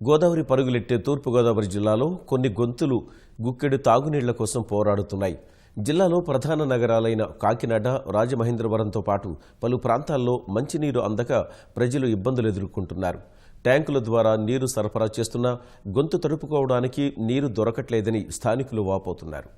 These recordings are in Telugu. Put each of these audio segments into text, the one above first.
గోదావరి పరుగులెట్టే తూర్పుగోదావరి జిల్లాలో కొన్ని గొంతులు గుక్కెడు తాగునీళ్ల కోసం పోరాడుతున్నాయి. జిల్లాలో ప్రధాన నగరాలైన కాకినాడ, రాజమహేంద్రవరంతో పాటు పలు ప్రాంతాల్లో మంచినీరు అందక ప్రజలు ఇబ్బందులు ఎదుర్కొంటున్నారు. ట్యాంకుల ద్వారా నీరు సరఫరా చేస్తున్నా గొంతు తడుపుకోవడానికి నీరు దొరకట్లేదని స్థానికులు వాపోతున్నారు.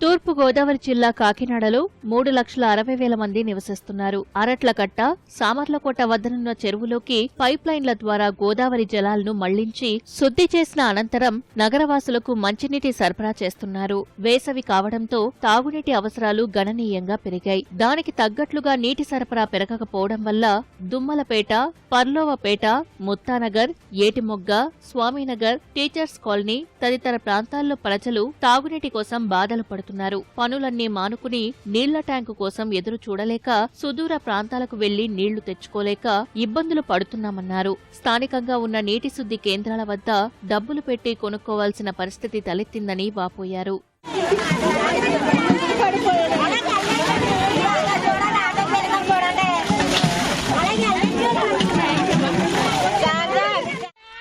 తూర్పు గోదావరి జిల్లా కాకినాడలో 3,60,000 మంది నివసిస్తున్నారు. అరట్లకట్ట, సామర్లకోట వద్దనున్న చెరువులోకి పైప్ లైన్ల ద్వారా గోదావరి జలాలను మళ్లించి శుద్ధి చేసిన అనంతరం నగరవాసులకు మంచినీటి సరఫరా చేస్తున్నారు. వేసవి కావడంతో తాగునీటి అవసరాలు గణనీయంగా పెరిగాయి. దానికి తగ్గట్లుగా నీటి సరఫరా పెరగకపోవడం వల్ల దుమ్మలపేట, పర్లోవపేట, ముత్తానగర్, ఏటిమొగ్గ, స్వామినగర్, టీచర్స్ కాలనీ తదితర ప్రాంతాల్లో ప్రజలు తాగునీటి కోసం బాధలు పడుతున్నారు. పనులన్నీ మానుకుని నీళ్ల ట్యాంకు కోసం ఎదురు చూడలేక సుదూర ప్రాంతాలకు వెళ్లి నీళ్లు తెచ్చుకోలేక ఇబ్బందులు పడుతున్నామన్నారు. స్థానికంగా ఉన్న నీటి శుద్ధి కేంద్రాల వద్ద డబ్బులు పెట్టి కొనుక్కోవాల్సిన పరిస్థితి తలెత్తిందని వాపోయారు.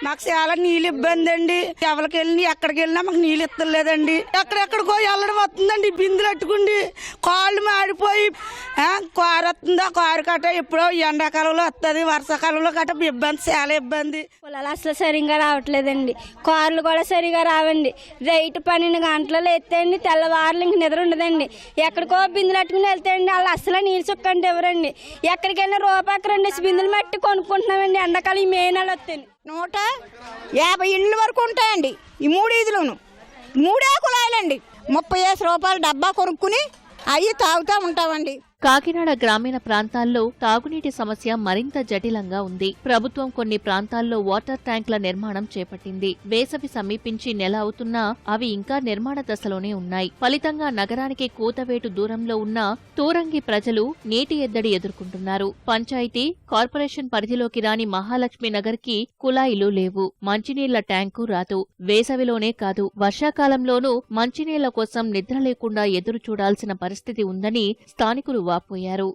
మాకు చాలా నీళ్ళు ఇబ్బంది అండి. ఎవరికి వెళ్ళి ఎక్కడికి వెళ్ళినా మాకు నీళ్ళు ఇస్తలేదండి. ఎక్కడెక్కడికో వెళ్ళడం వస్తుందండి. బిందులు అట్టుకుండి కాళ్ళు మాడిపోయి కారు వస్తుంది. ఆ కారు కట్ట ఎప్పుడో ఎండాకాలంలో వస్తుంది, వర్షాకాలంలో కట్ట ఇబ్బంది, చాలా ఇబ్బంది. పొలాలు అసలు సరిగ్గా రావట్లేదండి. కార్లు కూడా సరిగా రావండి. రైట్ 12 గంటలలో ఎత్తండి, తెల్లవారులు ఇంక నిద్ర ఉండదండి. ఎక్కడికో బిందులు అట్టుకుని వెళ్తాయండి. వాళ్ళు అసలు నీళ్ళు చుక్కండి ఎవరండి. ఎక్కడికైనా రూపాయికి 2 బిందులు మట్టి కొనుక్కుంటున్నామండి. ఎండాకాలం ఈ మే నెల వస్తుంది. 150 ఇళ్ళు వరకు ఉంటాయండి. ఈ 3 ఈదులోను 3 కుళాయిలండి. 35 రూపాయలు డబ్బా కొనుక్కుని అవి తాగుతూ ఉంటామండి. కాకినాడ గ్రామీణ ప్రాంతాల్లో తాగునీటి సమస్య మరింత జటిలంగా ఉంది. ప్రభుత్వం కొన్ని ప్రాంతాల్లో వాటర్ ట్యాంకుల నిర్మాణం చేపట్టింది. వేసవి సమీపించి నెల అవుతున్నా అవి ఇంకా నిర్మాణ దశలోనే ఉన్నాయి. ఫలితంగా నగరానికి కూతవేటు దూరంలో ఉన్న తూరంగి ప్రజలు నీటి ఎద్దడి ఎదుర్కొంటున్నారు. పంచాయతీ, కార్పొరేషన్ పరిధిలోకి రాని మహాలక్ష్మి నగర్ కి కుళాయిలు లేవు. మంచినీళ్ల ట్యాంకు రాదు. వేసవిలోనే కాదు, వర్షాకాలంలోనూ మంచినీళ్ల కోసం నిద్ర లేకుండా ఎదురు చూడాల్సిన పరిస్థితి ఉందని స్థానికులు వాపోయారు.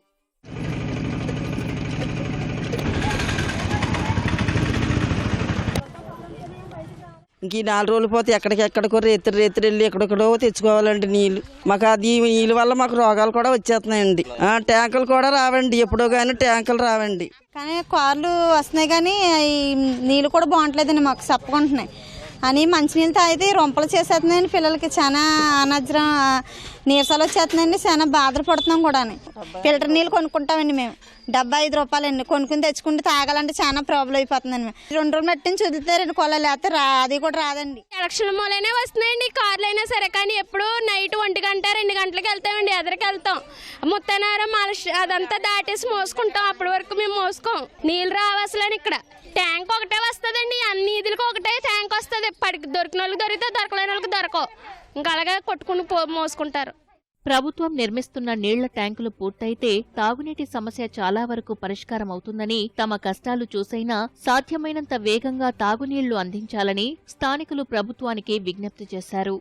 ఇంక 4 రోజులు పోతే ఎక్కడికెక్కడికో రేత్రి వెళ్ళి ఎక్కడెక్కడో తెచ్చుకోవాలండి నీళ్లు. మాకు అది నీళ్ళ వల్ల మాకు రోగాలు కూడా వచ్చేస్తున్నాయండి. ట్యాంకులు కూడా రావండి. ఎప్పుడో కానీ ట్యాంకులు రావండి. కానీ కార్లు వస్తున్నాయి కానీ నీళ్ళు కూడా బాగుంటలేదండి. మాకు చెప్పుకుంటున్నాయి అని మంచినీళ్ళు తాగితే రొంపలు చేసేస్తున్నాయండి. పిల్లలకి చాలా అనజ్రం నీరసాలు వచ్చేస్తున్నాయండి. చాలా బాధలు పడుతున్నాం కూడా. ఫిల్టర్ నీళ్ళు కొనుక్కుంటామండి మేము. 75 రూపాయలండి. కొనుక్కుని తెచ్చుకుంటే తాగాలంటే చాలా ప్రాబ్లం అయిపోతుందండి. మేము 2 రోజులు మట్టిని వదులుతారండి కొల, లేకపోతే అది కూడా రాదండి. ఎలక్షన్ మూలనే వస్తున్నాయండి కార్లు అయినా సరే. కానీ ఎప్పుడు నైట్ 1 గంట 2 గంటలకు వెళ్తామండి. ఎదరికి వెళ్తాం, ముత్తనారం అదంతా దాటేసి మోసుకుంటాం. అప్పటి వరకు మేము మోసుకోం. నీళ్ళు రావసలని ఇక్కడ ట్యాంక్ ఒకటే వస్తుందండి. అన్ని ఈదులకు ఒకటే ట్యాంక్ వస్తుంది. దొరికిన వాళ్ళకి దొరికితే, దొరకలేని వాళ్ళకి దొరకవు. ఇంకా అలాగే కొట్టుకుని మోసుకుంటారు. ప్రభుత్వం నిర్మిస్తున్న నీళ్ల ట్యాంకులు పూర్తయితే తాగునీటి సమస్య చాలా వరకు పరిష్కారం అవుతుందని, తమ కష్టాలు చూసైనా సాధ్యమైనంత వేగంగా తాగునీళ్లు అందించాలని స్థానికులు ప్రభుత్వానికి విజ్ఞప్తి చేశారు.